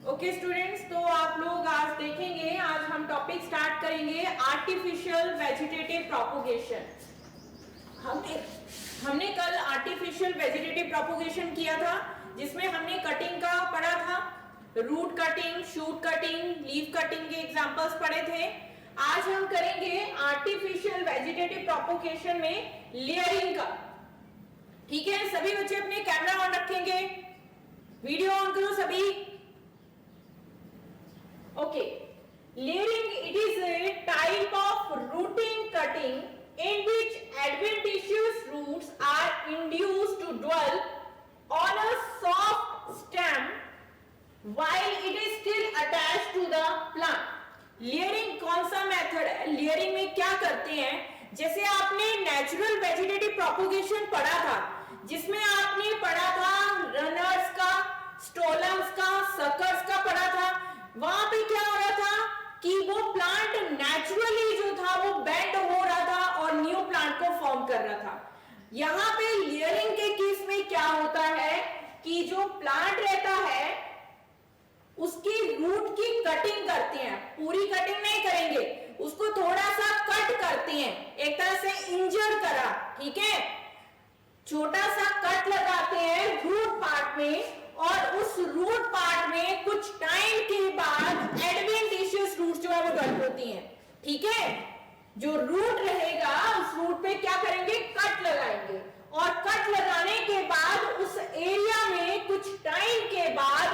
Okay students, तो आप लोग आज देखेंगे, आज हम टॉपिक स्टार्ट करेंगे आर्टिफिशियल वेजिटेटिव प्रोपोगेशन। हमने कल आर्टिफिशियल वेजिटेटिव प्रोपोगेशन किया था, जिसमें हमने कटिंग का पढ़ा था, root cutting, shoot cutting, leaf cutting के एग्जांपल्स पढ़े थे। आज हम करेंगे आर्टिफिशियल वेजिटेटिव प्रोपोगेशन में लेयरिंग का। ठीक है, सभी बच्चे अपने कैमरा ऑन रखेंगे, वीडियो ऑन करो सभी। Okay, layering it is a type of rooting cutting in which adventitious roots are induced to dwell on a soft stem while it is still attached to the plant. Layering कौन सा method है? Layering में क्या करते हैं, जैसे आपने natural vegetative propagation पढ़ा था, जिसमें आपने पढ़ा था रनर्स का, स्टोलम्स का, सकर्स का पढ़ा था। वहां पे क्या हो रहा था कि वो प्लांट नेचुरली जो था वो बेंड हो रहा था और न्यू प्लांट को फॉर्म कर रहा था। यहां पे लेयरिंग के केस में क्या होता है कि जो प्लांट रहता है उसकी रूट की कटिंग करते हैं, पूरी कटिंग नहीं करेंगे, उसको थोड़ा सा कट करते हैं, एक तरह से इंजर करा, ठीक है, छोटा सा कट लगाते हैं रूट पार्ट में, और उस रूट पार्ट में कुछ टाइम के बाद एडवेंटिशियस रूट्स जो है वो डेवलप होती हैं। ठीक है, जो रूट रहेगा उस रूट पे क्या करेंगे, कट लगाएंगे, और कट लगाने के बाद उस एरिया में कुछ टाइम के बाद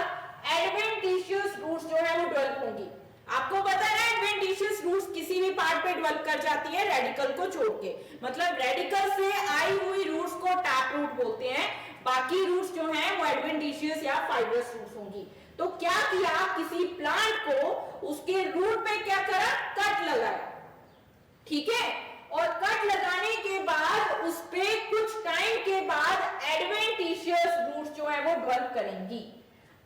एडवेंटिशियस रूट्स जो है वो डेवलप होंगी। आपको पता है एडवेंटिशियस रूट्स किसी भी पार्ट पे डेवलप कर जाती है रेडिकल को छोड़ के, मतलब रेडिकल से आई हुई रूट्स को टैप रूट बोलते हैं, बाकी रूट्स जो हैं वो एडवेंटिशियस या फाइब्रस रूट्स होंगी। तो क्या किया, किसी प्लांट को उसके रूट पे क्या करा, कट लगाया, ठीक है, और कट लगाने के बाद उस पे कुछ टाइम के बाद एडवेंटिशियस रूट्स जो है वो डेवलप करेंगी।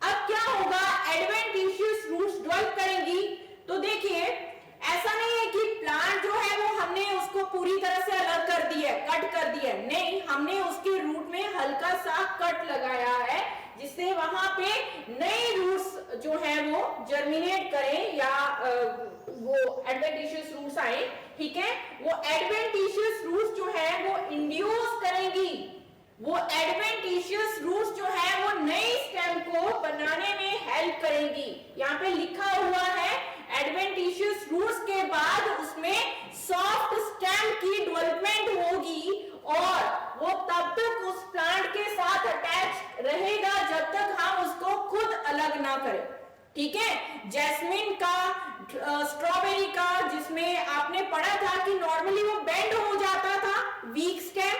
अब क्या होगा, एडवेंटिशियस रूट्स डेवलप करेंगी, तो देखिए ऐसा नहीं है कि प्लांट जो है वो हमने उसको पूरी तरह से अलग कर दिया है, कट कर दिया है, नहीं, हमने उसके रूट में हल्का सा कट लगाया है, जिससे वहां पे नए रूट्स जो है वो जर्मिनेट करें या वो एडवेंटिशियस रूट्स आए। ठीक है, वो एडवेंटिशियस रूट्स जो है वो इंड्यूस करेंगी, वो एडवेंटिशियस रूट्स जो है वो नई स्टेम को बनाने में हेल्प करेंगी। यहाँ पे लिखा हुआ है एडवेंटिशियस रूट्स के बाद उसमें सॉफ्ट स्टेम की डेवलपमेंट होगी, और वो तब तक उस प्लांट के साथ अटैच रहेगा जब तक हम उसको खुद अलग ना करें। ठीक है, जैस्मिन का, स्ट्रॉबेरी का, जिसमें आपने पढ़ा था कि नॉर्मली वो बेंड हो जाता था, वीक स्टेम,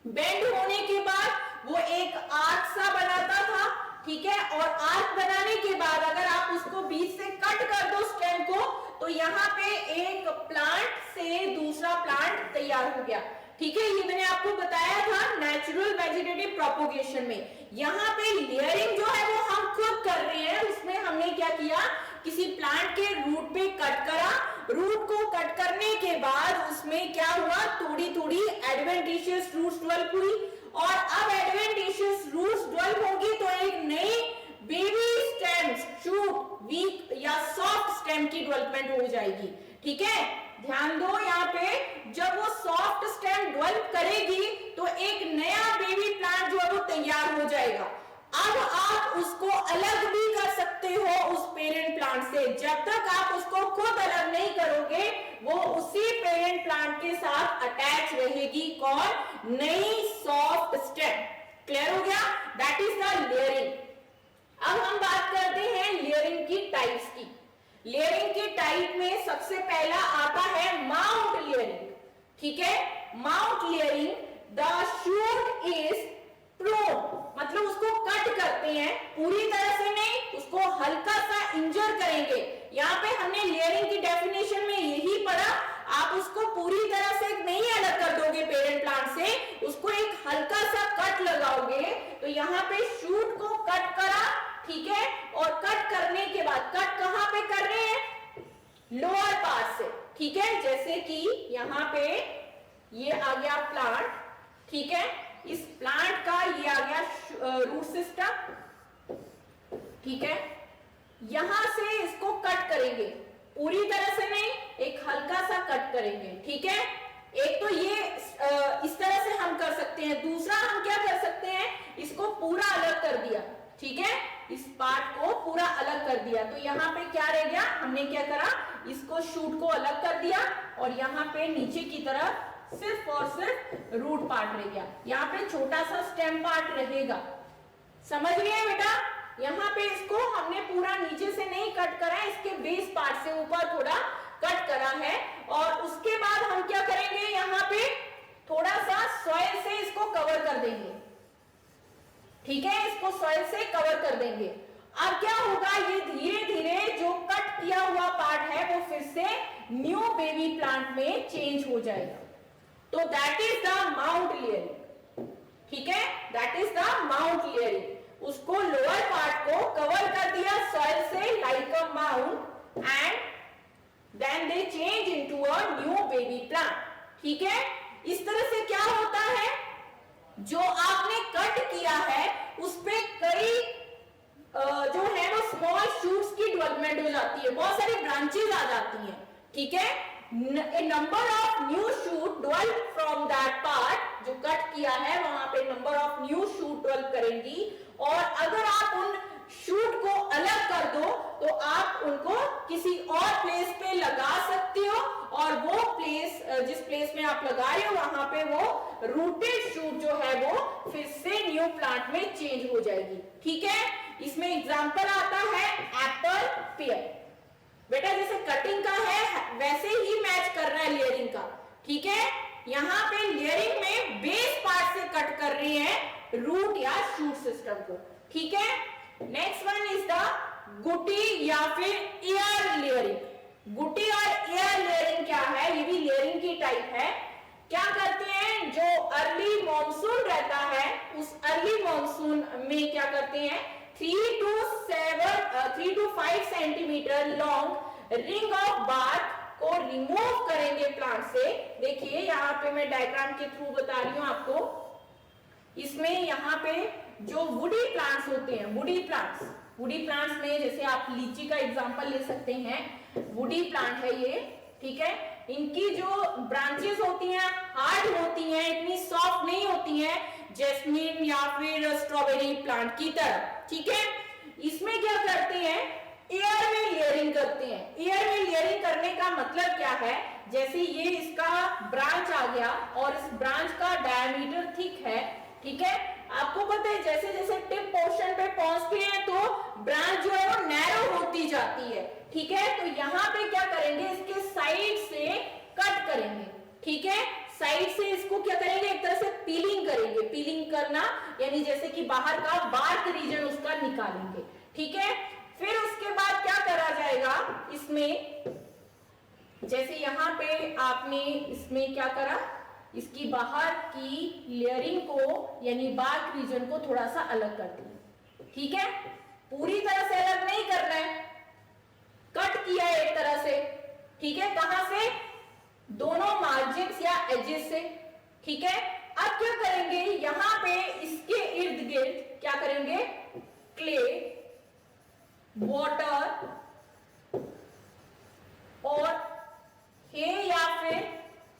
बेंड होने के बाद वो एक आर्क सा बनाता था, ठीक है, और आर्क बनाने के बाद अगर आप उसको बीच से कट कर दो स्टेम को, तो यहाँ पे एक प्लांट से दूसरा प्लांट तैयार हो गया। ठीक है, ये मैंने आपको बताया था नेचुरल वेजिटेटिव प्रोपोगेशन में। यहाँ पे लेयरिंग जो है वो हम खुद कर रहे हैं, उसमें हमने क्या किया, किसी प्लांट के रूट पे कट करा, रूट को कट करने के बाद उसमें क्या हुआ, थोड़ी थोड़ी एडवेंटिशियस रूट्स डेवलप हुई, और अब एडवेंटिशियस रूट्स डेवलप होगी तो एक नई बेबी स्टेम्स, शूट, वीक या सॉफ्ट स्टेम की डेवलपमेंट हो जाएगी। ठीक है, ध्यान दो, यहाँ पे जब वो सॉफ्ट स्टेम डेवलप करेगी तो एक नया बेबी प्लांट जो है वो तैयार हो जाएगा। अब आप उसको अलग भी कर सकते हो उस पेरेंट प्लांट से, जब तक आप उसको खुद अलग नहीं करोगे वो उसी पेरेंट प्लांट के साथ अटैच रहेगी। कौन? नई सॉफ्ट स्टेम। क्लियर हो गया? That is the layering. अब हम बात करते हैं लेयरिंग की टाइप्स की। लेयरिंग की टाइप में सबसे पहला आता है माउंट लेयरिंग। ठीक है, mount layering, the shoot is prone, मतलब उसको कट करते हैं, पूरी तरह से नहीं, उसको हल्का सा इंजर करेंगे। यहाँ पे हमने लेयरिंग की डेफिनेशन में यही पढ़ा, आप उसको पूरी तरह से नहीं अलग कर दोगे पेरेंट प्लांट से, उसको एक हल्का सा कट लगाओगे। तो यहाँ पे शूट को कट करा, ठीक है, और कट करने के बाद कट कहां पे कर रहे हैं? लोअर पार्ट से। ठीक है, जैसे कि यहाँ पे ये आ गया प्लांट, ठीक है, इस प्लांट का ये आ गया रूट सिस्टम, ठीक है। यहां से इसको कट करेंगे, पूरी तरह से नहीं, एक हल्का सा कट करेंगे, ठीक है। एक तो ये इस तरह से हम कर सकते हैं, दूसरा हम क्या कर सकते हैं, इसको पूरा अलग कर दिया, ठीक है, इस पार्ट को पूरा अलग कर दिया। तो यहाँ पे क्या रह गया, हमने क्या करा, इसको शूट को अलग कर दिया और यहाँ पे नीचे की तरफ सिर्फ और सिर्फ रूट पार्ट रह गया। यहाँ पे छोटा सा स्टेम पार्ट रहेगा, समझ गए बेटा। यहाँ पे इसको हमने पूरा नीचे से नहीं कट करा है, इसके बेस पार्ट से ऊपर थोड़ा कट करा है। और उसके बाद हम क्या करेंगे, यहाँ पे थोड़ा सा सॉइल से इसको कवर कर देंगे, ठीक है, इसको सॉइल से कवर कर देंगे। अब क्या होगा, ये धीरे धीरे जो कट किया हुआ पार्ट है वो फिर से न्यू बेबी प्लांट में चेंज हो जाएगा। तो that is the mount layering, ठीक है, that is the mount layering. उसको लोअर पार्ट को कवर कर दिया सॉइल से like a mount and then they change into a new baby plant, ठीक है। इस तरह से क्या होता है, जो आपने कट किया है उस पे कई जो है वो स्मॉल शूट्स की डेवलपमेंट हो जाती है, बहुत सारी ब्रांचेस आ जाती हैं, ठीक है। A number of new shoot develop from that part, जो कट किया है वहां पे number of new shoot develop करेंगी। और अगर आप उन शूट को अलग कर दो तो आप उनको किसी और प्लेस पे लगा सकते हो और वो प्लेस, जिस प्लेस में आप लगा रहे हो वहां पे वो रूटेड शूट जो है वो फिर से न्यू प्लांट में चेंज हो जाएगी, ठीक है। इसमें एग्जांपल आता है एप्पल पेयर, बेटा जैसे कटिंग का है वैसे ही मैच कर रहा है लेयरिंग का, ठीक है। यहाँ पे लेयरिंग में बेस पार्ट से कट कर रही है रूट या शूट सिस्टम को, ठीक है। नेक्स्ट वन इज द गुटी या फिर एयर लेयरिंग। गुटी और एयर लेयरिंग क्या है, ये भी लेयरिंग की टाइप है। क्या करते हैं, जो अर्ली मॉनसून रहता है उस अर्ली मॉनसून में क्या करते हैं, 3 to 5 centimetre long ring of bark को रिमूव करेंगे प्लांट से। देखिए यहाँ पे मैं डायग्राम के थ्रू बता रही हूँ आपको। इसमें यहाँ पे जो वुडी प्लांट्स होते हैं, वुडी प्लांट्स में जैसे आप लीची का एग्जांपल ले सकते हैं, वुडी प्लांट है ये, ठीक है। इनकी जो ब्रांचेस होती हैं हार्ड होती हैं, इतनी सॉफ्ट नहीं होती हैं जैस्मीन या फिर स्ट्रॉबेरी प्लांट की तरह, ठीक है। इसमें क्या करते हैं, एयर में लेयरिंग करते हैं। एयर में लेयरिंग करने का मतलब क्या है, जैसे ये इसका ब्रांच आ गया और इस ब्रांच का डायमीटर थिक है, ठीक है। आपको पता है जैसे जैसे टिप पोर्शन पे पहुंचते हैं तो ब्रांच जो है वो नैरो होती जाती है, ठीक है। तो यहाँ पे क्या करेंगे, इसके साइड से कट करेंगे, ठीक है। साइड से इसको क्या करेंगे, एक तरह से पीलिंग करेंगे। पीलिंग करना यानी जैसे कि बाहर का बार्क रीजन उसका निकालेंगे, ठीक है। फिर उसके बाद क्या करा जाएगा, इसमें जैसे यहाँ पे आपने इसमें क्या करा, इसकी बाहर की लेयरिंग को यानी बार्क रीजन को थोड़ा सा अलग कर दिया, ठीक है। पूरी तरह से अलग नहीं करना है, कट किया है एक तरह से, ठीक है। कहां से, दोनों मार्जिन्स या एजेस से, ठीक है। अब क्या करेंगे, यहां पे इसके इर्द गिर्द क्या करेंगे, क्ले, वाटर और हे या फिर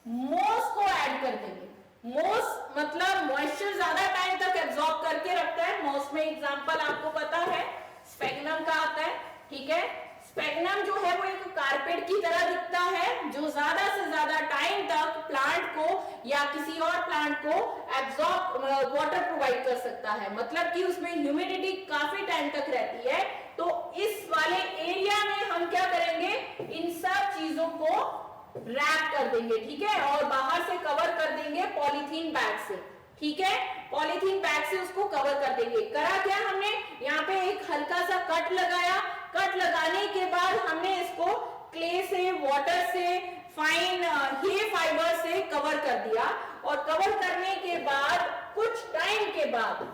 मोस को ऐड कर देंगे। मोस मतलब मॉइस्चर ज्यादा टाइम तक एब्जॉर्ब करके रखता है। मोस में एग्जांपल आपको पता है स्फेगनम का आता है, ठीक है। स्फेगनम जो है वो एक कारपेट की तरह दिखता है जो ज्यादा से ज्यादा टाइम तक प्लांट को या किसी और प्लांट को एब्जॉर्ब वाटर प्रोवाइड कर सकता है, मतलब कि उसमें ह्यूमिडिटी काफी टाइम तक रहती है। तो इस वाले एरिया में हम क्या करेंगे, इन सब चीजों को रैप कर देंगे, ठीक है, और बाहर से कवर कर देंगे पॉलीथीन बैग से, ठीक है। पॉलीथीन बैग से उसको कवर कर देंगे। करा क्या हमने, यहाँ पे एक हल्का सा कट लगाया। कट लगाने के बाद हमने इसको क्ले से, वाटर से, फाइन हे फाइबर से कवर कर दिया। और कवर करने के बाद कुछ टाइम के बाद,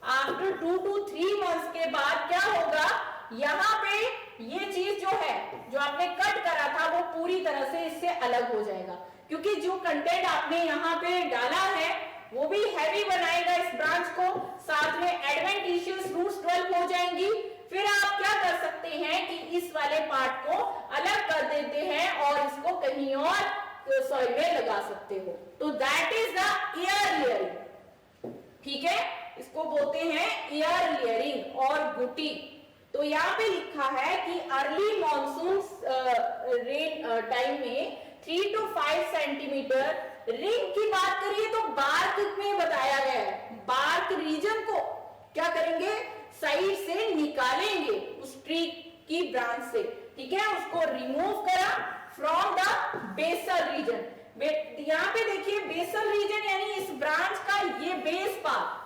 आफ्टर 2 to 3 months के बाद क्या होगा, यहाँ पे ये चीज जो है जो आपने कट करा था वो पूरी तरह से इससे अलग हो जाएगा, क्योंकि जो कंटेंट आपने यहाँ पे डाला है वो भी हैवी बनाएगा इस ब्रांच को, साथ में एडवेंटिशियस रूट्स डेवलप हो जाएंगी। फिर आप क्या कर सकते हैं कि इस वाले पार्ट को अलग कर देते हैं और इसको कहीं और सॉइल में लगा सकते हो। तो that is the air layering, ठीक है, इसको बोलते हैं एयर लेयरिंग और गुटी। तो यहाँ पे लिखा है कि अर्ली मॉनसून रेन टाइम में 3 to 5 सेंटीमीटर। रिंग की बात करिए तो बार्क में बताया गया है, बार्क रीजन को क्या करेंगे, साइड से निकालेंगे उस ट्री की ब्रांच से, ठीक है, उसको रिमूव करा फ्रॉम द बेसल रीजन। यहाँ पे देखिए बेसल रीजन यानी इस ब्रांच का ये बेस पार्ट,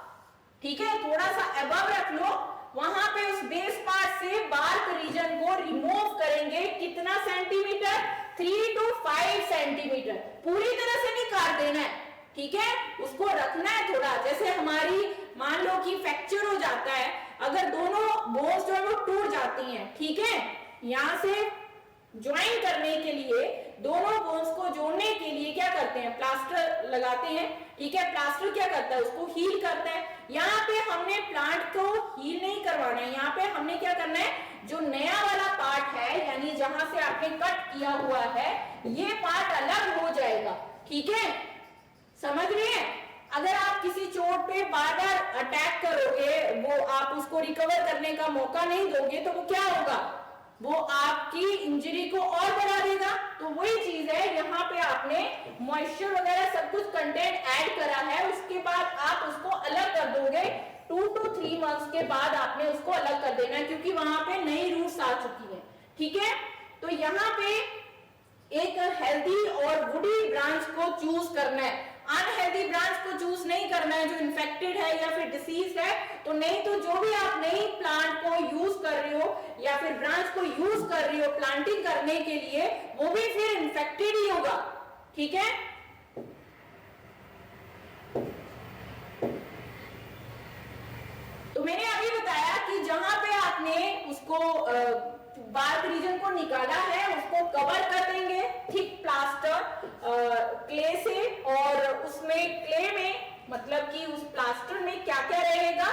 ठीक है, थोड़ा सा अबव रख लो, वहां पे उस बेस पार्ट से बार्क रीजन को रिमूव करेंगे। कितना सेंटीमीटर, 3 to 5 सेंटीमीटर। पूरी तरह से नहीं काट देना है, ठीक है, उसको रखना है थोड़ा, जैसे हमारी मान लो कि फ्रैक्चर हो जाता है, अगर दोनों बोन्स जो है वो टूट जाती हैं, ठीक है, यहां से ज्वाइन करने के लिए, दोनों बोन्स को जोड़ने के लिए क्या करते हैं, प्लास्टर लगाते हैं, ठीक है, प्लास्टर क्या करता है, उसको हील करता है। यहाँ पे हमने प्लांट को हील नहीं करवाना है, यहाँ पे हमने क्या करना है, जो नया वाला पार्ट है यानी जहां से आपने कट किया हुआ है, ये पार्ट अलग हो जाएगा, ठीक है, समझ रहे हैं। अगर आप किसी चोट पे बार बार अटैक करोगे, वो आप उसको रिकवर करने का मौका नहीं दोगे, तो वो क्या होगा, वो आपकी इंजरी को और बढ़ा देगा। तो वही चीज है, यहाँ पे आपने मॉइस्चर वगैरह सब कुछ कंटेंट ऐड करा है, उसके बाद आप उसको अलग कर दोगे। 2 to 3 मंथ्स के बाद आपने उसको अलग कर देना है, क्योंकि वहां पे नई रूट्स आ चुकी है, ठीक है। तो यहाँ पे एक हेल्दी और वुडी ब्रांच को चूज करना है, अनहेल्दी ब्रांच को चूज नहीं करना है जो इन्फेक्टेड है या फिर डिसीज है। तो नहीं तो जो भी आप नई प्लांट को यूज कर रहे हो या फिर ब्रांच को यूज कर रही हो प्लांटिंग करने के लिए, वो भी फिर इन्फेक्टेड ही होगा, ठीक है। तो मैंने अभी बताया कि जहां पे आपने उसको बार्क रीजन को निकाला है, उसको कवर कर देंगे थिक प्लास्टर क्ले से, और उसमें क्ले में मतलब कि उस प्लास्टर में क्या क्या रहेगा,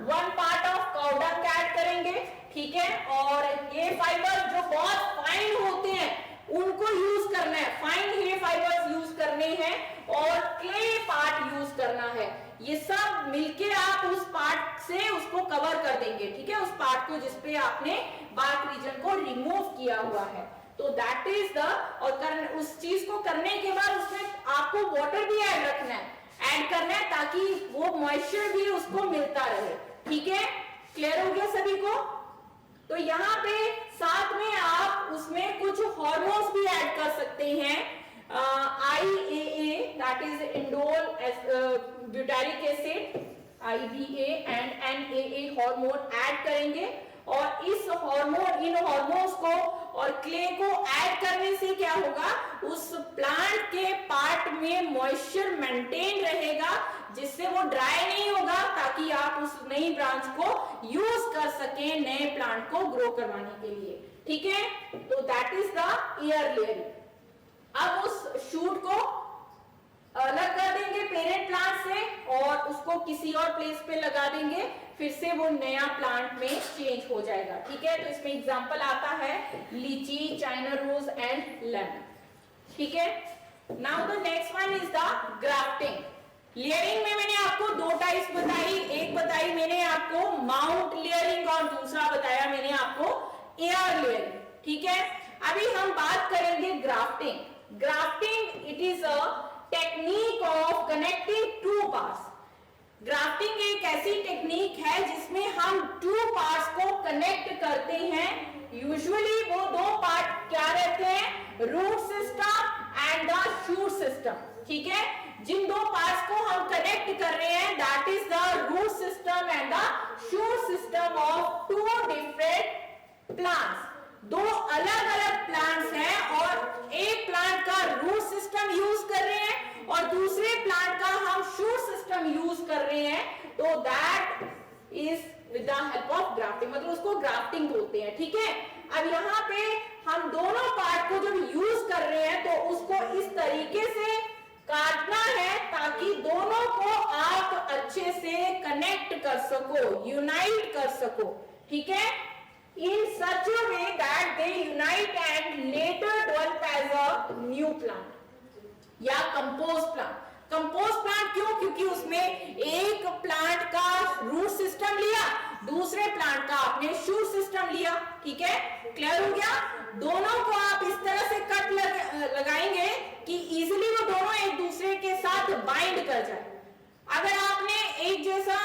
1 part of cow dung add करेंगे, ठीक है, और ये फाइबर जो बहुत फाइन होते हैं उनको यूज करना है, फाइन हेयर फाइबर्स यूज करने हैं और क्ले पार्ट यूज करना है। ये सब मिलके आप उस पार्ट से उसको कवर कर देंगे, ठीक है, उस पार्ट को जिसपे आपने बार्क रीजन को रिमूव किया हुआ है। तो दैट इज द, और उस चीज को करने के बाद उसमें आपको वाटर भी ऐड रखना है, ऐड करना है, ताकि वो मॉइस्चर भी उसको मिलता रहे, ठीक है। क्लियर हो गया सभी को। तो यहाँ पे साथ में आप उसमें कुछ हार्मोन्स भी ऐड कर सकते हैं, IAA that is indole butyric acid, IBA and NAA hormone add करेंगे, और इस हार्मोन, इन हार्मोन्स को और क्ले को ऐड करने से क्या होगा, उस प्लांट के पार्ट में मॉइस्चर मेंटेन रहेगा, जिससे वो ड्राई नहीं होगा, ताकि आप उस नई ब्रांच को यूज कर सकें नए प्लांट को ग्रो करवाने के लिए, ठीक है। तो that is the air layering. अब उस शूट को अलग कर देंगे पेरेंट प्लांट से और उसको किसी और प्लेस पे लगा देंगे, फिर से वो नया प्लांट में चेंज हो जाएगा, ठीक है। तो इसमें एग्जांपल आता है लीची, चाइना रोज एंड लेमन, ठीक है। Now the next one is the grafting. Layering में मैंने आपको 2 टाइप्स बताई, एक बताई मैंने आपको माउंट लेयरिंग और दूसरा बताया मैंने आपको एयर लेयरिंग, ठीक है। अभी हम बात करेंगे grafting. Grafting it is a technique of connecting 2 parts. Grafting एक ऐसी टेक्निक है जिसमें हम 2 पार्ट्स को कनेक्ट करते हैं। यूजुअली वो 2 पार्ट क्या रहते हैं, root system and the shoot system, ठीक है। जिन 2 पार्ट्स को हम कनेक्ट कर रहे हैं that is the root system and the shoot system of 2 different plants. 2 अलग अलग प्लांट्स हैं और एक प्लांट का रूट सिस्टम यूज कर रहे हैं और दूसरे प्लांट का हम शूट सिस्टम यूज कर रहे हैं, तो that is with the help of grafting, मतलब उसको ग्राफ्टिंग बोलते हैं, ठीक है। अब यहाँ पे हम दोनों पार्ट को जब यूज कर रहे हैं तो उसको इस तरीके से काटना है ताकि दोनों को आप अच्छे से कनेक्ट कर सको, यूनाइट कर सको, ठीक है, in such a way that they unite and later develop as a new plant या कंपोस्ट प्लांट। कंपोस्ट प्लांट क्यों? क्योंकि उसमें एक प्लांट का रूट सिस्टम लिया, दूसरे प्लांट का आपने शूट सिस्टम लिया, ठीक है, क्लियर हो गया। दोनों को आप इस तरह से कट लगाएंगे कि इजीली वो दोनों एक दूसरे के साथ बाइंड कर जाए। अगर आपने एक जैसा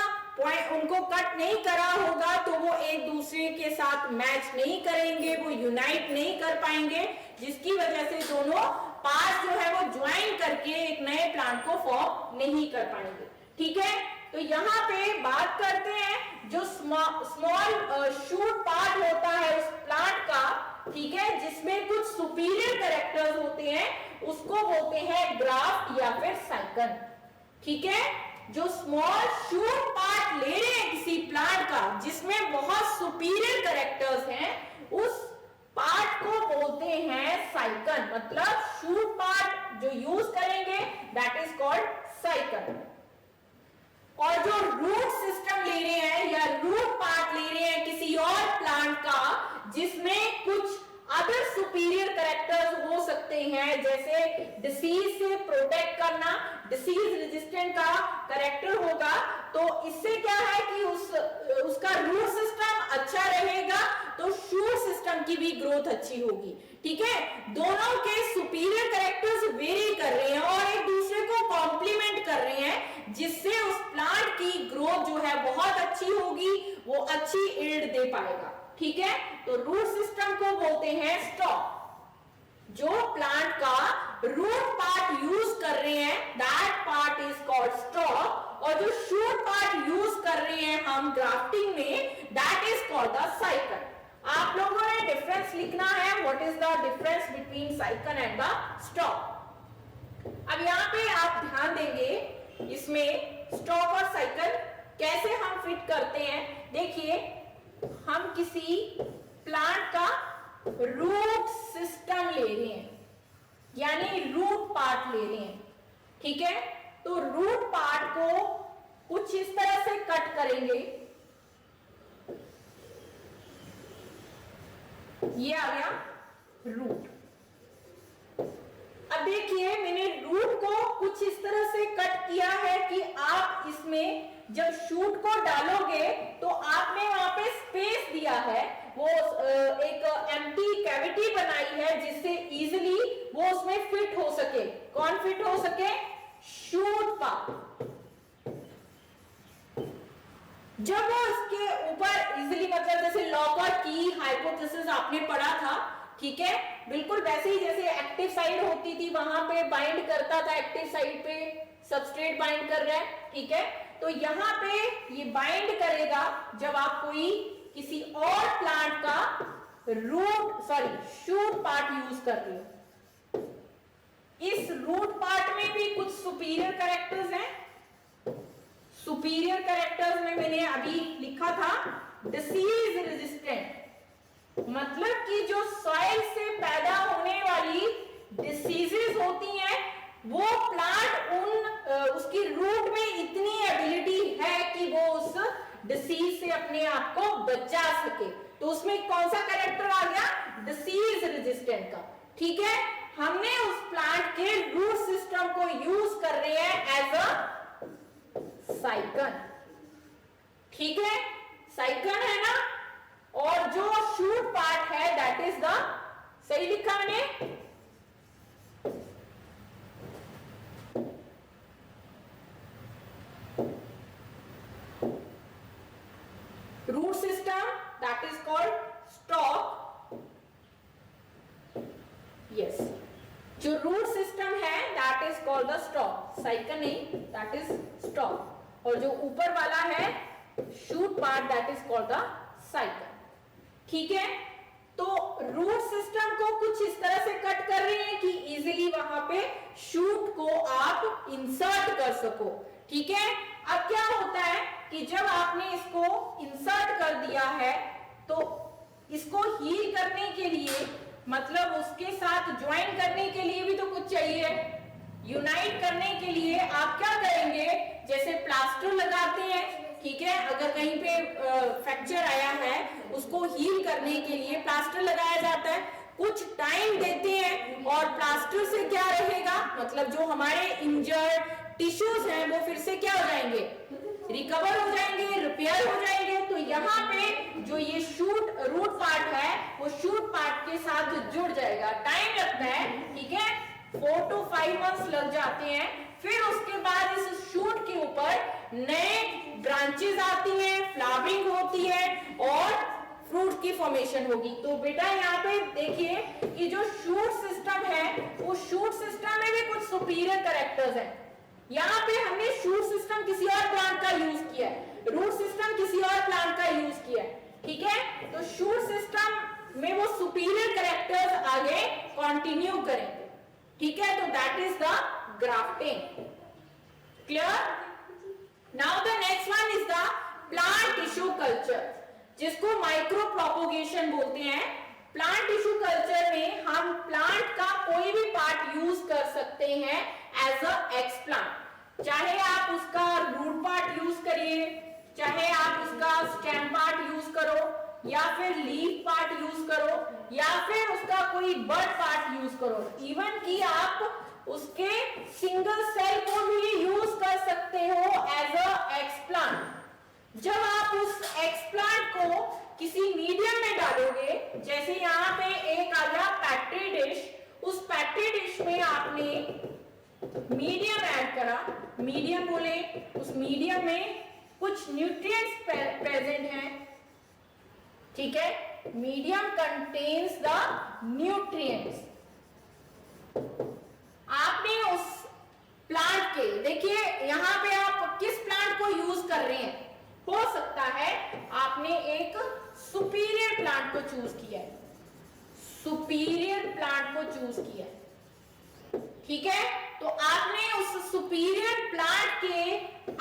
उनको कट नहीं करा होगा तो वो एक दूसरे के साथ मैच नहीं करेंगे, वो यूनाइट नहीं कर पाएंगे, जिसकी वजह से दोनों पार्ट जो है वो ज्वाइन करके एक नए प्लांट को फॉर्म नहीं कर पाएंगे, ठीक है। तो यहाँ पे बात करते हैं जो स्मॉल शूट पार्ट होता है उस प्लांट का, ठीक है, जिसमें कुछ सुपीरियर कैरेक्टर्स होते हैं, उसको बोलते हैं ग्राफ्ट या फिर साइकन, ठीक है। जो स्मॉल शूट पार्ट ले रहे हैं किसी प्लांट का जिसमें बहुत सुपीरियर कैरेक्टर्स हैं, उस पार्ट को बोलते हैं साइकन, मतलब शूट पार्ट जो यूज करेंगे दैट इज कॉल्ड साइकन। और जो रूट सिस्टम ले रहे हैं या रूट पार्ट ले रहे हैं किसी और प्लांट का जिसमें कुछ अदर सुपीरियर कैरेक्टर्स हो सकते हैं, जैसे डिसीज से प्रोटेक्ट करना, डिसीज रेजिस्टेंट का कैरेक्टर होगा, तो इससे क्या है कि उसका रूट सिस्टम अच्छा रहेगा तो शूट सिस्टम की भी ग्रोथ अच्छी होगी, ठीक है। दोनों के सुपीरियर कैरेक्टर्स वेरी कर रहे हैं और एक दूसरे को कॉम्प्लीमेंट कर रहे हैं, जिससे उस प्लांट की ग्रोथ जो है बहुत अच्छी होगी, वो अच्छी यील्ड दे पाएगा, ठीक है। तो रूट सिस्टम को बोलते हैं स्टॉक। जो प्लांट का रूट पार्ट यूज कर रहे हैं that part is called stock, और जो शूट पार्ट यूज कर रहे हैं हम ग्राफ्टिंग में that is called the scion. आप लोगों ने डिफरेंस लिखना है, what is the difference between scion and the stock. अब यहाँ पे आप ध्यान देंगे इसमें स्टॉक और साइकन कैसे हम फिट करते हैं। देखिए, हम किसी प्लांट का रूट सिस्टम ले रहे हैं, यानी रूट पार्ट ले रहे हैं, ठीक है। तो रूट पार्ट को कुछ इस तरह से कट करेंगे, ये आ गया रूट। अब देखिए, मैंने रूट को कुछ इस तरह से कट किया है कि आप इसमें जब शूट को डालोगे तो आपने वहां पे स्पेस दिया है, वो एक एम्प्टी कैविटी बनाई है जिससे इजीली वो उसमें फिट हो सके। कौन फिट हो सके? Shoot part. जब वो इसके ऊपर इजीली, मतलब जैसे लॉकर की हाइपोथेसिस आपने पढ़ा था, ठीक है, बिल्कुल वैसे ही जैसे एक्टिव साइड होती थी वहां पे बाइंड करता था, एक्टिव साइड पे सबस्ट्रेट बाइंड कर रहा है, ठीक है। तो यहाँ पे ये बाइंड करेगा जब आप कोई किसी और प्लांट का शूट पार्ट यूज कर रहे हो। इस रूट पार्ट में भी कुछ सुपीरियर कैरेक्टर्स हैं। सुपीरियर कैरेक्टर्स में मैंने अभी लिखा था डिसीज रेजिस्टेंट, मतलब कि जो सॉइल से पैदा होने वाली डिसीजेस होती हैं वो प्लांट उसकी रूट में इतनी एबिलिटी है कि वो उस डिसीज से अपने आप को बचा सके। तो उसमें कौन सा कैरेक्टर आ गया? डिसीज रेजिस्टेंट का, ठीक है। हमने उस प्लांट के रूट सिस्टम को यूज कर रहे हैं एज अ साइकन, ठीक है, साइकन है ना। और जो शूट पार्ट है दैट इज द, सही लिखा मैंने, root system that is called stalk। yes, जो root system है that is called the stalk, साइकन नहीं, that is stalk। और जो ऊपर वाला है shoot part that is called the साइकन, ठीक है। तो रूट सिस्टम को कुछ इस तरह से कट कर रहे हैं कि इजीली वहां पे शूट को आप इंसर्ट कर सको, ठीक है। अब क्या होता है कि जब आपने इसको इंसर्ट कर दिया है तो इसको हील करने के लिए, मतलब उसके साथ ज्वाइन करने के लिए भी तो कुछ चाहिए, यूनाइट करने के लिए आप क्या करेंगे, जैसे प्लास्टर लगाते हैं, ठीक है, अगर कहीं पे फ्रैक्चर आया है उसको हील करने के लिए प्लास्टर लगाया जाता है, कुछ टाइम देते हैं और प्लास्टर से क्या रहेगा, मतलब जो हमारे इंजर्ड टिश्यूज हैं वो फिर से क्या हो जाएंगे, रिकवर हो जाएंगे, रिपेयर हो जाएंगे। तो यहाँ पे जो ये रूट पार्ट है वो शूट पार्ट के साथ जुड़ जाएगा। टाइम लगता है, ठीक है, 4 to 5 मंथ्स लग जाते हैं। फिर उसके बाद इस शूट के ऊपर नए ब्रांचेस आती हैं, फ्लावरिंग होती है और फ्रूट की फॉर्मेशन होगी। तो बेटा यहाँ पे देखिए कि जो शूट सिस्टम है वो शूट सिस्टम में भी कुछ सुपीरियर कैरेक्टर्स हैं। यहाँ पे हमने शूट सिस्टम किसी और प्लांट का यूज किया है, रूट सिस्टम किसी और प्लांट का यूज किया है, ठीक है। तो शूट सिस्टम में वो सुपीरियर कैरेक्टर्स आगे कंटिन्यू करेंगे, ठीक है। तो that is the grafting. Clear? Now the next one is the plant tissue culture, जिसको माइक्रो प्रोपोगेशन बोलते हैं। प्लांट टिश्यू कल्चर में हम प्लांट का कोई भी पार्ट यूज कर सकते हैं एज अ एक्सप्लांट, चाहे आप उसका रूट पार्ट यूज करिए, चाहे आप उसका स्टेम पार्ट यूज करो, या फिर लीफ पार्ट यूज करो, या फिर उसका कोई बर्ड पार्ट यूज करो, इवन कि आप उसके सिंगल सेल को भी यूज कर सकते हो एज अ एक्सप्लांट। जब आप उस एक्सप्लांट को किसी मीडियम में डालोगे, जैसे यहाँ पे एक आ गया पेट्री डिश, उस पेट्री डिश में आपने मीडियम ऐड करा, मीडियम बोले, उस मीडियम में कुछ न्यूट्रिएंट्स प्रेजेंट हैं, ठीक है, मीडियम कंटेन्स द न्यूट्रिएंट्स। आपने उस प्लांट के, देखिए यहाँ पे आप किस प्लांट को यूज कर रहे हैं, हो सकता है आपने एक सुपीरियर प्लांट को चूज किया है, सुपीरियर प्लांट को चूज किया है, ठीक है। तो आपने उस सुपीरियर प्लांट के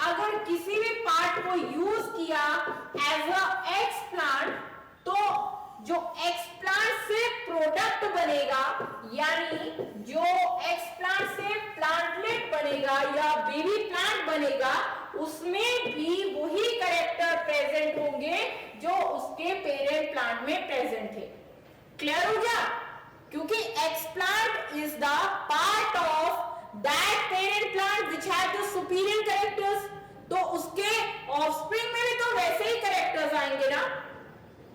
अगर किसी भी पार्ट को यूज किया एज अ एक्सप्लांट, तो जो एक्सप्लांट से प्रोडक्ट बनेगा, यानी जो एक्सप्लांट से प्लांटलेट बनेगा या बेबी प्लांट बनेगा, उसमें भी वही कैरेक्टर प्रेजेंट होंगे जो उसके पेरेंट प्लांट में प्रेजेंट थे। क्लियर हो गया? क्योंकि explant is the part of that parent plant which have the superior characters, तो उसके ऑफस्प्रिंग में भी तो वैसे ही कैरेक्टर्स आएंगे ना,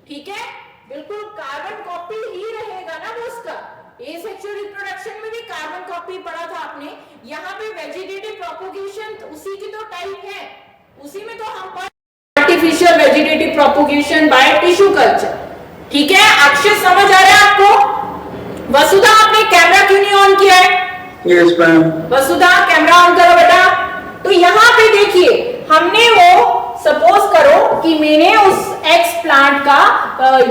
ठीक है, बिल्कुल कार्बन कॉपी ही रहेगा ना वो उसका। एसेक्सुअल रिप्रोडक्शन में भी कार्बन कॉपी पढ़ा था आपने, यहाँ पे वेजिटेटिव प्रोपोगेशन उसी की तो टाइप है, उसी में तो हम artificial vegetative propagation by tissue culture, ठीक है। अक्षय समझ आ रहा है आपको? वसुधा आपने कैमरा क्यों नहीं ऑन किया है? Yes ma'am. Vasudha camera on करो बेटा। तो यहाँ पे देखिए हमने वो सपोज करो कि मैंने उस एक्स प्लांट का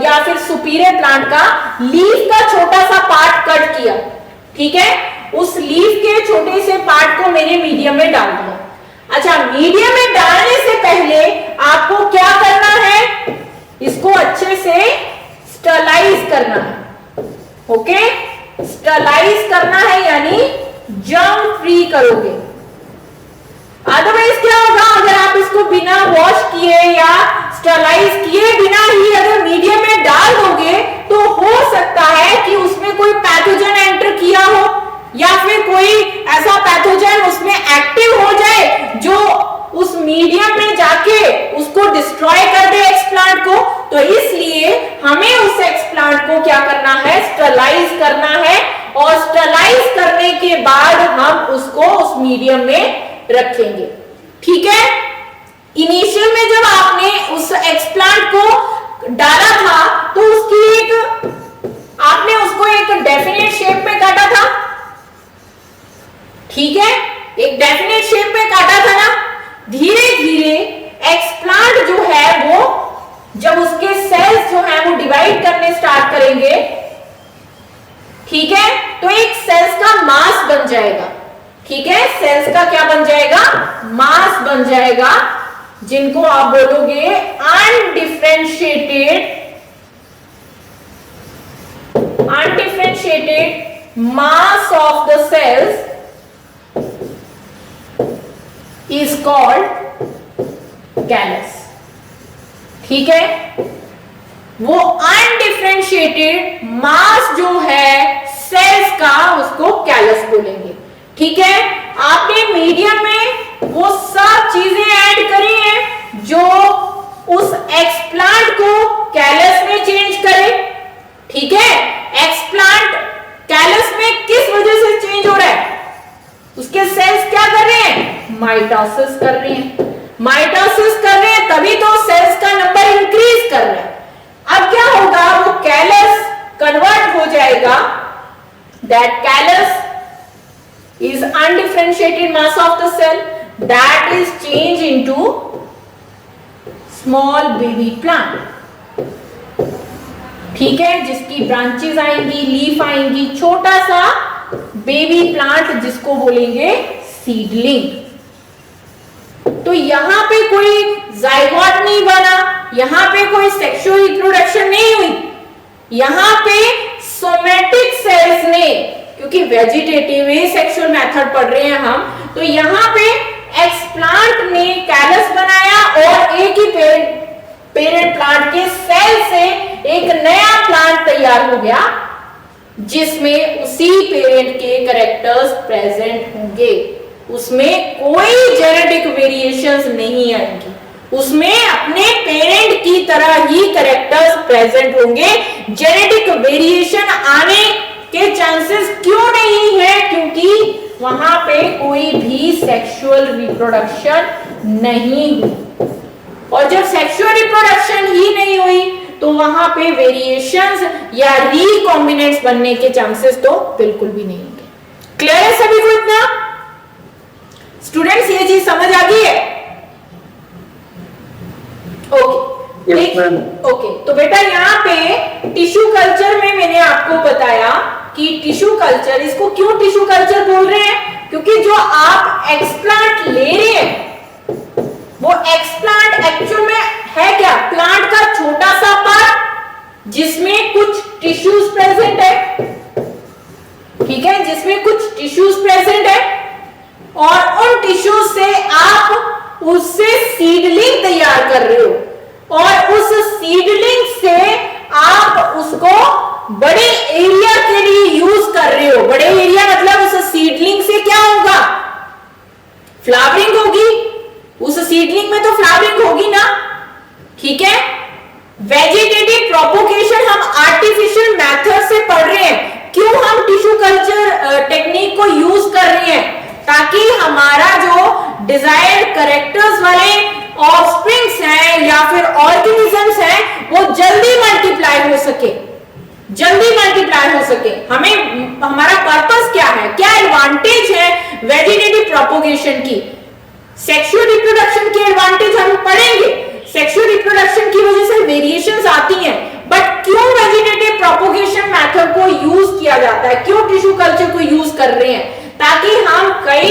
या फिर सुपीरियर प्लांट का लीफ का छोटा सा पार्ट कट किया, ठीक है, उस लीफ के छोटे से पार्ट को मैंने मीडियम में डाल दिया। अच्छा, मीडियम में डालने से पहले आपको क्या करना है, इसको अच्छे से स्टरलाइज करना है, ओके, स्टरलाइज करना है यानी जर्म फ्री करोगे। अदरवाइज क्या होगा, अगर आप इसको बिना वॉश किए या स्टरलाइज किए बिना ही अगर मीडियम में डाल दोगे, तो हो सकता है कि उसमें कोई पैथोजन एंटर किया हो या फिर कोई ऐसा पैथोजन उसमें एक्टिव हो जाए जो उस मीडियम में जाके उसको डिस्ट्रॉय कर दे एक्सप्लांट को। तो इसलिए हमें उस एक्सप्लांट को क्या करना है, स्टरलाइज करना है, और स्टरलाइज करने के बाद हम उसको उस मीडियम में रखेंगे, ठीक है। इनिशियल में जब आपने उस एक्सप्लांट को डाला था तो आपने उसको एक डेफिनेट शेप में काटा था, ठीक है, एक डेफिनेट शेप में काटा था ना। धीरे धीरे एक्सप्लांट जो है वो जब उसके सेल्स जो है वो डिवाइड करने स्टार्ट करेंगे, ठीक है, तो एक सेल्स का मास बन जाएगा, ठीक है, सेल्स का क्या बन जाएगा, मास बन जाएगा, जिनको आप बोलोगे undifferentiated mass of the cells, is called callus. ठीक है, वो अनडिफरेंशिएटेड मास जो है सेल्स का उसको कैलस बोलेंगे। ठीक है, आपने मीडियम में वो सब चीजें ऐड करी हैं जो उस एक्सप्लांट को कैलस में चेंज करे। ठीक है, एक्सप्लांट कैलस में किस वजह से चेंज हो रहा है? उसके सेल्स क्या कर रहे हैं? माइटोसिस कर रहे हैं। माइटोसिस कर रहे हैं तभी तो सेल्स का नंबर इंक्रीज कर रहा है। अब क्या होगा, वो कैलस कन्वर्ट हो जाएगा, that callus is undifferentiated mass of the cell that is changed into small baby plant। ठीक है, जिसकी ब्रांचेस आएंगी, लीफ आएंगी, छोटा सा बेबी प्लांट जिसको बोलेंगे सीडलिंग। तो यहां पे कोई जाइगोट नहीं बना, यहां पे कोई सेक्सुअल रिप्रोडक्शन नहीं हुई, यहां पे सोमेटिक सेल्स ने, क्योंकि वेजिटेटिव सेक्सुअल मेथड पढ़ रहे हैं हम, तो यहां पे एक्सप्लांट ने कैलस बनाया और एक ही पेरेंट प्लांट के सेल से एक नया प्लांट तैयार हो गया जिसमें उसी पेरेंट के कैरेक्टर्स प्रेजेंट होंगे। उसमें कोई जेनेटिक वेरिएशंस नहीं आएंगी, उसमें अपने पेरेंट की तरह ही कैरेक्टर्स प्रेजेंट होंगे। जेनेटिक वेरिएशन आने के चांसेस क्यों नहीं है? क्योंकि वहां पे कोई भी सेक्सुअल रिप्रोडक्शन नहीं हुई, और जब सेक्सुअल रिप्रोडक्शन ही नहीं हुई तो वहां पे वेरिएशंस या रिकॉम्बिनेंट्स बनने के चांसेस तो बिल्कुल भी नहीं होंगे। क्लियर है सभी को इतना? स्टूडेंट्स ये चीज समझ आ गई है? Okay, okay. तो बेटा यहाँ पे टिश्यू कल्चर में मैंने आपको बताया कि टिश्यू कल्चर, इसको क्यों टिश्यू कल्चर बोल रहे हैं? क्योंकि जो आप एक्सप्लांट ले रहे हैं वो एक्सप्लांट एक्चुअल में है क्या? प्लांट का छोटा सा पार्ट जिसमें कुछ टिश्यूज प्रेजेंट है। ठीक है, जिसमें कुछ टिश्यूज प्रेजेंट है, और उन टिश्यूज से आप उससे सीडलिंग तैयार कर रहे हो, और उस सीडलिंग से आप उसको बड़े एरिया के लिए यूज कर रहे हो। बड़े एरिया मतलब उस सीडलिंग से क्या होगा? फ्लावरिंग होगी। उस सीडलिंग में तो फ्लावरिंग होगी ना। ठीक है, वेजिटेटिव प्रोपोगेशन हम आर्टिफिशियल मेथड से पढ़ रहे हैं। क्यों हम टिश्यू कल्चर टेक्निक को यूज कर रहे हैं? ताकि हमारा जो डिजायर्ड कैरेक्टर्स वाले ऑफस्प्रिंग्स हैं या फिर ऑर्गेनिजम्स हैं वो जल्दी मल्टीप्लाई हो सके, जल्दी मल्टीप्लाई हो सके। हमें, हमारा पर्पस क्या है, क्या एडवांटेज है वेजिटेटिव प्रोपोगेशन की? सेक्सुअल रिप्रोडक्शन की एडवांटेज हम पढ़ेंगे। सेक्सुअल रिप्रोडक्शन की वजह से वेरिएशंस आती हैं, बट क्यों वेजिटेटिव प्रोपोगेशन मेथड को यूज किया जाता है? क्यों टिश्यू कल्चर को यूज कर रहे हैं? ताकि हम कई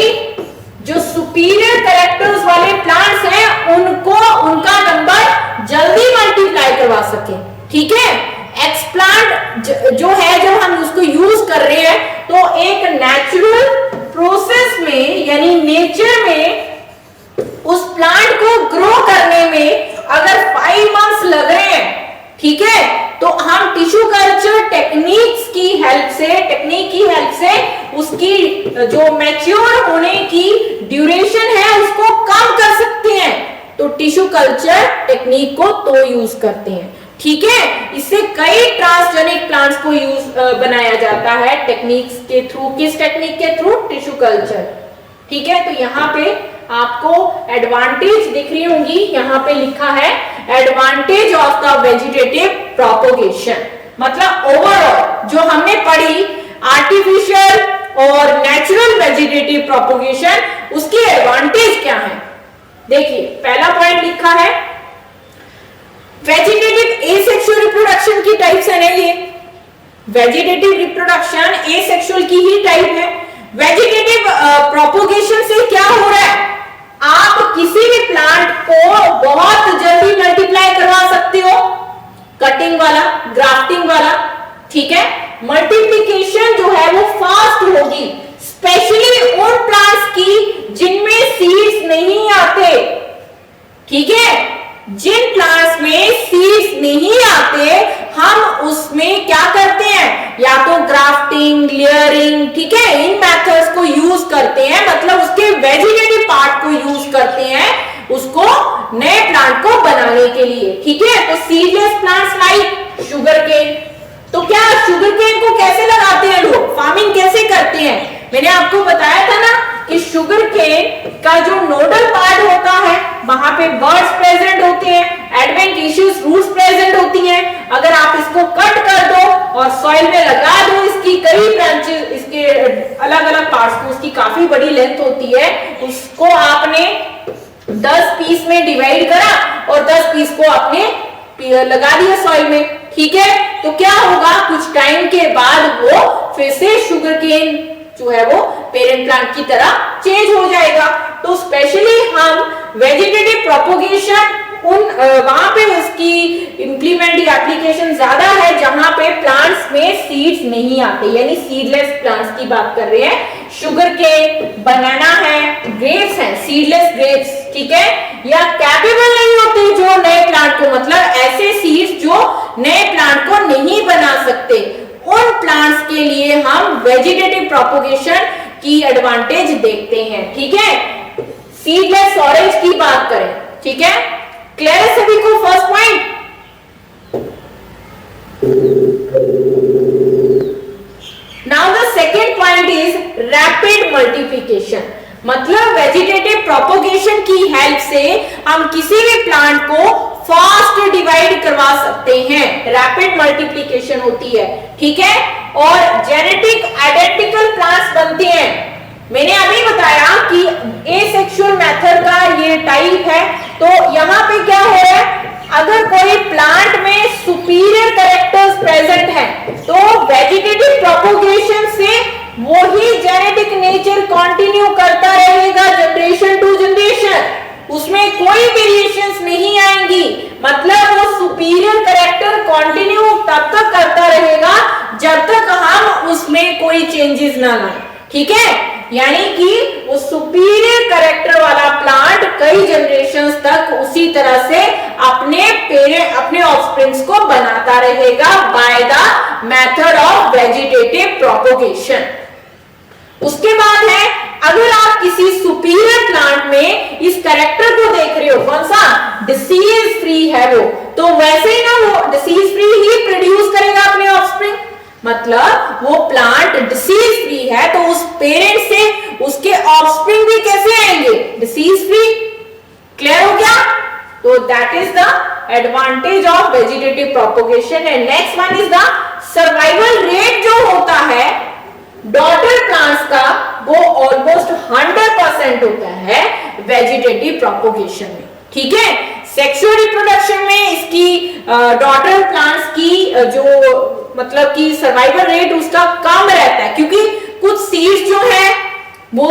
जो सुपीरियर कैरेक्टर्स वाले प्लांट्स हैं उनको, उनका नंबर जल्दी मल्टीप्लाई करवा सके। ठीक है, एक्सप्लांट जो है, जब हम उसको यूज कर रहे हैं तो एक नेचुरल प्रोसेस में, यानी नेचर में उस प्लांट को ग्रो करने में अगर 5 मंथ्स लग रहे हैं, ठीक है, तो हम टिश्यू कल्चर टेक्निक की हेल्प से उसकी जो मैच्योर होने की ड्यूरेशन है उसको कम कर सकते हैं। तो टिश्यू कल्चर टेक्निक को तो यूज करते हैं। ठीक है, इससे कई ट्रांसजेनिक प्लांट्स को यूज बनाया जाता है टेक्निक्स के थ्रू। किस टेक्निक के थ्रू? Tissue culture. ठीक है, तो यहाँ पे आपको एडवांटेज दिख रही होंगी, यहाँ पे लिखा है advantage of the vegetative propagation. मतलब ओवरऑल जो हमने पढ़ी आर्टिफिशियल और नेचुरल वेजिटेटिव प्रोपोगेशन, उसकी एडवांटेज क्या है? देखिए, पहला पॉइंट लिखा है वेजिटेटिव एसेक्सुअल रिप्रोडक्शन की टाइप्स है ना। ये वेजिटेटिव रिप्रोडक्शन एसेक्सुअल की ही टाइप है। वेजिटेटिव प्रोपोगेशन से क्या हो रहा है? आप किसी भी प्लांट को बहुत जल्दी मल्टीप्लाई करवा सकते हो, कटिंग वाला, ग्राफ्टिंग वाला। ठीक है, मल्टीप्लिकेशन जो है वो फास्ट होगी, स्पेशली उन प्लांट्स की जिनमें सीड्स नहीं आते, ठीक है, जिन प्लांट्स में सीड्स नहीं आते हम उसमें क्या करते हैं, या तो ग्राफ्टिंग, लेयरिंग, ठीक है, इन मेथड्स को यूज करते हैं, मतलब उसके वेजिटेटिव पार्ट को यूज करते हैं उसको नए प्लांट को बनाने के लिए, ठीक है। तो seedless plants like sugar cane, तो क्या शुगर केन को कैसे लगाते हैं लोग, फार्मिंग कैसे करते हैं, मैंने आपको बताया था ना कि शुगर केन का जो नोडल पार्ट होता है वहां पे बर्ड्स प्रेजेंट होते हैं, एडवेंटिशियस रूट्स प्रेजेंट होती हैं, अगर आप इसको कट कर दो और सॉइल में लगा दो, इसकी कई ब्रांचेस, इसके अलग अलग पार्ट्स को, उसकी काफी बड़ी लेंथ होती है, उसको आपने 10 पीस में डिवाइड करा और 10 पीस को आपने लगा दिया सॉइल में, ठीक है, तो क्या होगा, कुछ टाइम के बाद वो फिर से शुगर केन जो है वो पेरेंट प्लांट की तरह चेंज हो जाएगा। तो स्पेशली हम वेजिटेटिव प्रोपोगेशन उन वहां पे उसकी इंप्लीमेंट या एप्लीकेशन ज्यादा है जहां पे प्लांट्स में सीड्स नहीं आते, यानी सीडलेस प्लांट्स की बात कर रहे हैं। शुगर केन, बनाना है, ग्रेप्स हैं, सीडलेस ग्रेप्स, ठीक है, या कैपेबल नहीं होते जो नए प्लांट को, मतलब ऐसे सीड्स जो नए प्लांट को नहीं बना सकते, उन प्लांट्स के लिए हम वेजिटेटिव प्रोपोगेशन की एडवांटेज देखते हैं, ठीक है। सीडलेस ऑरेंज की बात करें, ठीक है, क्लियर है सभी को first point. Now the second point is rapid multiplication, मतलब वेजिटेटिव प्रोपोगेशन की हेल्प से हम किसी भी प्लांट को फास्ट डिवाइड करवा सकते हैं, रैपिड मल्टीप्लिकेशन होती है, ठीक है, और जेनेटिक आइडेंटिकल प्लांट्स बनते हैं। मैंने अभी बताया कि एसेक्सुअल मेथड का ये टाइप है, तो यहाँ पे क्या हो रहा है, अगर कोई प्लांट में सुपीरियर कैरेक्टर्स प्रेजेंट है तो वेजिटेटिव प्रोपोगेशन से वही जेनेटिक नेचर कंटिन्यू करता रहेगा जनरेशन टू जनरेशन, उसमें कोई वेरिएशंस नहीं आएंगी, मतलब वो सुपीरियर कैरेक्टर कंटिन्यू तब तक करता रहेगा जब तक हम उसमें कोई चेंजेस ना लाएं, ठीक है, यानी कि वो सुपीरियर कैरेक्टर वाला प्लांट कई जनरेशंस तक उसी तरह से अपने ऑफस्प्रिंग्स को बनाता रहेगा by the method of vegetative propagation. उसके बाद है, अगर आप किसी सुपीरियर प्लांट में इस कैरेक्टर को देख रहे हो, कौन सा, डिसीज फ्री है वो, तो वैसे ही ना वो डिसीज फ्री ही प्रोड्यूस करेगा अपने ऑफस्प्रिंग, मतलब वो प्लांट डिसीज फ्री है तो उस पेरेंट से उसके ऑफस्प्रिंग भी कैसे आएंगे, डिसीज फ्री, क्लियर हो गया। तो that is the advantage of vegetative propagation. And next one is the survival rate जो होता है डॉटर प्लांट्स का, वो ऑलमोस्ट 100% होता है वेजिटेटिव प्रोपोगेशन में, ठीक है। सेक्सुअल रिप्रोडक्शन में इसकी डॉटर प्लांट्स की जो मतलब कि सर्वाइवल रेट उसका कम रहता है, क्योंकि कुछ सीड्स जो है वो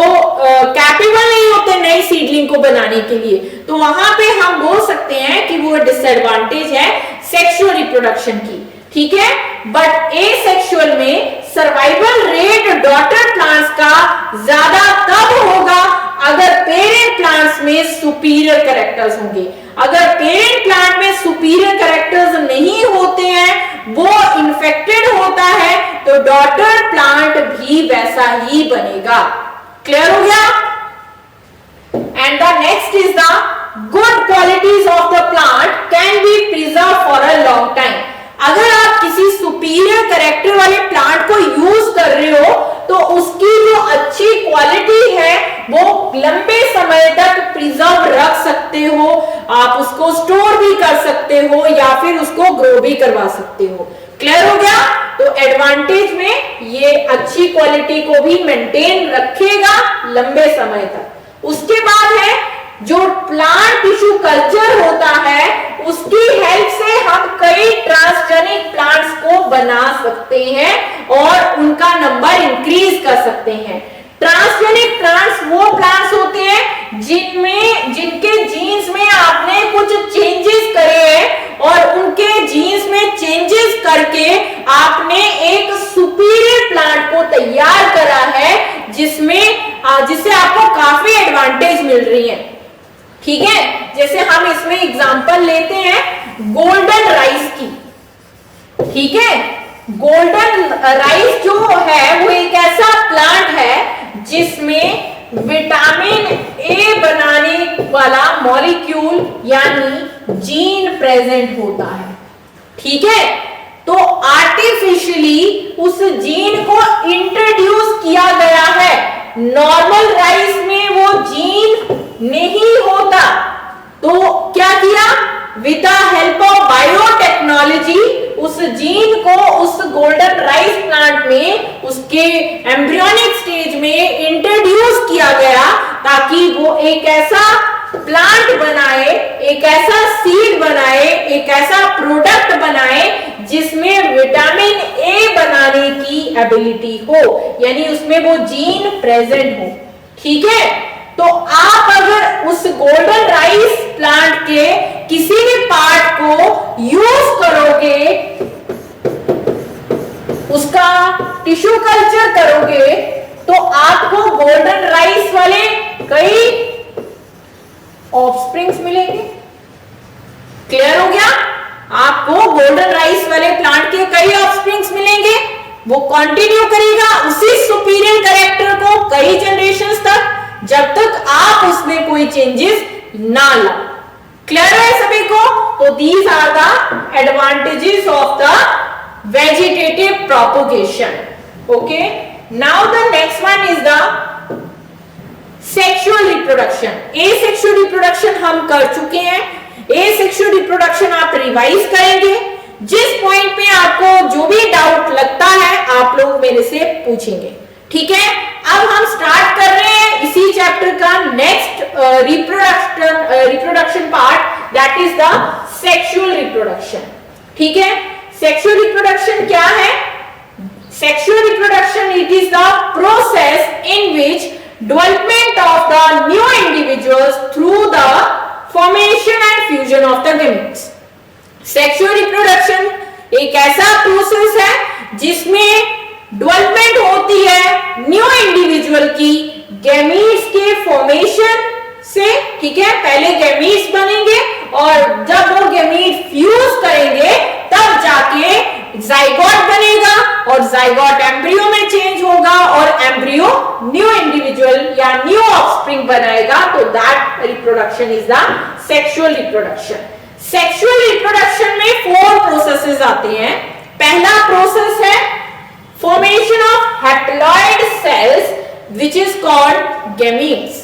कैपेबल नहीं होते नई सीडलिंग को बनाने के लिए, तो वहां पे हम बोल सकते हैं कि वो डिसएडवांटेज है सेक्सुअल रिप्रोडक्शन की, ठीक है। बट एसेक्सुअल में सर्वाइवल रेट डॉटर प्लांट्स का ज्यादा तब होगा अगर पेरेंट प्लांट्स में सुपीरियर कैरेक्टर्स होंगे। अगर पेरेंट प्लांट में सुपीरियर कैरेक्टर्स नहीं होते हैं, वो इन्फेक्टेड होता है, तो डॉटर प्लांट भी वैसा ही बनेगा, क्लियर हो गया। And the next is the good qualities of the plant can be preserve for a long time. अगर आप किसी सुपीरियर कैरेक्टर वाले प्लांट को यूज कर रहे हो तो उसकी जो अच्छी क्वालिटी है वो लंबे समय तक प्रिजर्व रख सकते हो, आप उसको स्टोर भी कर सकते हो या फिर उसको ग्रो भी करवा सकते हो, क्लियर हो गया। तो एडवांटेज में ये अच्छी क्वालिटी को भी मेंटेन रखेगा लंबे समय तक। उसके बाद है जो प्लांट टिश्यू कल्चर होता है, उसकी हेल्प से हम कई ट्रांसजेनिक प्लांट्स को बना सकते हैं और उनका नंबर इंक्रीज कर सकते हैं। ट्रांसजेनिक प्लांट्स वो प्लांट्स होते हैं जिनके जीन्स में आपने कुछ चेंजेस करे हैं और उनके जीन्स में चेंजेस करके आपने एक सुपीरियर प्लांट को तैयार करा है जिसमें है। गोल्डन राइस जो है वो एक ऐसा प्लांट है जिसमें विटामिन ए बनाने वाला मॉलिक्यूल यानी जीन प्रेजेंट होता है। ठीक है, तो आर्टिफिशियली उस जीन को इंट्रोड्यूस किया गया है। नॉर्मल राइस में वो जीन नहीं होता, तो क्या किया, with the help of biotechnology उस जीन को उस गोल्डन राइस प्लांट में उसके एम्ब्रियोनिक स्टेज में इंट्रोड्यूस किया गया ताकि वो एक ऐसा प्लांट बनाए, एक ऐसा सीड बनाए, एक ऐसा प्रोडक्ट बनाए जिसमें विटामिन ए बनाने की एबिलिटी हो, यानी उसमें वो जीन प्रेजेंट हो। ठीक है, तो आप अगर उस गोल्डन राइस प्लांट के किसी भी पार्ट को यूज करोगे, उसका टिश्यू कल्चर करोगे, तो आपको गोल्डन राइस वाले कई ऑफस्प्रिंग्स मिलेंगे। क्लियर हो गया? आपको गोल्डन राइस वाले प्लांट के कई ऑफस्प्रिंग्स मिलेंगे। वो कंटिन्यू करेगा उसी सुपीरियर कैरेक्टर को कई जनरेशंस तक, जब तक आप उसमें कोई चेंजेस ना लाओ। क्लियर है सभी को? तो these are the advantages of the vegetative propagation. Okay, now the next one is the sexual reproduction. Asexual reproduction हम कर चुके हैं। एसेक्सुअल रिप्रोडक्शन आप रिवाइज करेंगे। जिस पॉइंट पे आपको जो भी डाउट लगता है आप लोग मेरे से पूछेंगे। ठीक है, अब हम स्टार्ट कर रहे हैं इसी चैप्टर का next reproduction part, that is the sexual reproduction. ठीक है, सेक्सुअल रिप्रोडक्शन क्या है? Sexual reproduction it is the process in which development of the new individuals through the formation and fusion of the gametes. Sexual reproduction एक ऐसा process है जिसमें development होती है न्यू इंडिविजुअल की गैमीट्स के फॉर्मेशन से। ठीक है, पहले गैमीट्स बनेंगे और जब वो गैमीट फ्यूज करेंगे तब जाके जाइगोट बनेगा और जाइगोट एम्ब्रियो में चेंज होगा और एम्ब्रियो न्यू इंडिविजुअल या न्यू ऑफस्प्रिंग बनाएगा। तो that reproduction is the sexual reproduction. Sexual reproduction में 4 प्रोसेसेस आते हैं। पहला प्रोसेस है formation of haploid cells which is called gametes.